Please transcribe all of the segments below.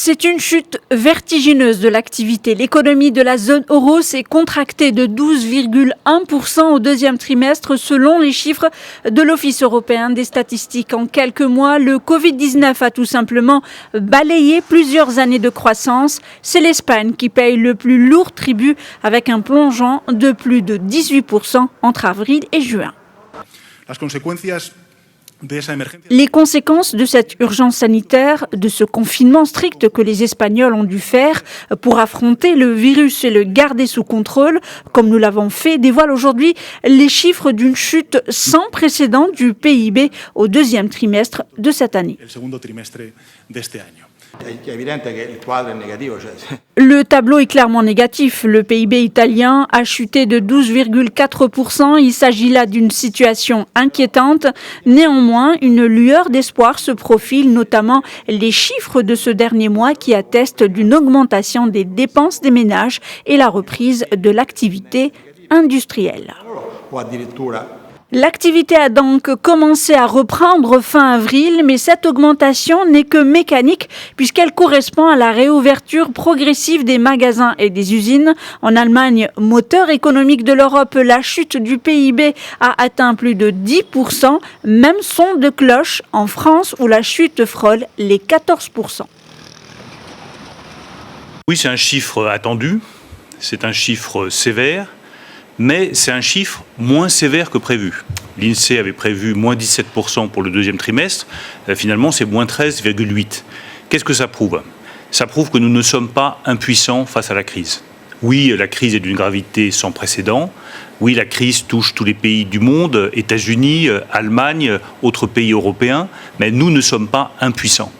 C'est une chute vertigineuse de l'activité. L'économie de la zone euro s'est contractée de 12,1% au deuxième trimestre selon les chiffres de l'Office européen des statistiques. En quelques mois, le Covid-19 a tout simplement balayé plusieurs années de croissance. C'est l'Espagne qui paye le plus lourd tribut avec un plongeon de plus de 18% entre avril et juin. Les conséquences de cette urgence sanitaire, de ce confinement strict que les Espagnols ont dû faire pour affronter le virus et le garder sous contrôle, comme nous l'avons fait, dévoilent aujourd'hui les chiffres d'une chute sans précédent du PIB au deuxième trimestre de cette année. Le tableau est clairement négatif. Le PIB italien a chuté de 12,4%. Il s'agit là d'une situation inquiétante. Néanmoins, une lueur d'espoir se profile, notamment les chiffres de ce dernier mois qui attestent d'une augmentation des dépenses des ménages et la reprise de l'activité industrielle. L'activité a donc commencé à reprendre fin avril, mais cette augmentation n'est que mécanique puisqu'elle correspond à la réouverture progressive des magasins et des usines. En Allemagne, moteur économique de l'Europe, la chute du PIB a atteint plus de 10%, même son de cloche en France où la chute frôle les 14%. Oui, c'est un chiffre attendu, c'est un chiffre sévère. Mais c'est un chiffre moins sévère que prévu. L'INSEE avait prévu moins 17% pour le deuxième trimestre. Finalement, c'est moins 13,8%. Qu'est-ce que ça prouve ? Ça prouve que nous ne sommes pas impuissants face à la crise. Oui, la crise est d'une gravité sans précédent. Oui, la crise touche tous les pays du monde, États-Unis, Allemagne, autres pays européens. Mais nous ne sommes pas impuissants.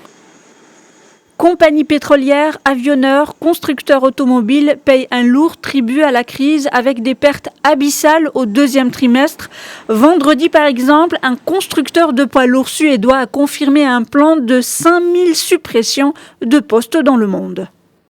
Compagnies pétrolières, avionneurs, constructeurs automobiles payent un lourd tribut à la crise avec des pertes abyssales au deuxième trimestre. Vendredi, par exemple, un constructeur de poids lourds suédois a confirmé un plan de 5000 suppressions de postes dans le monde.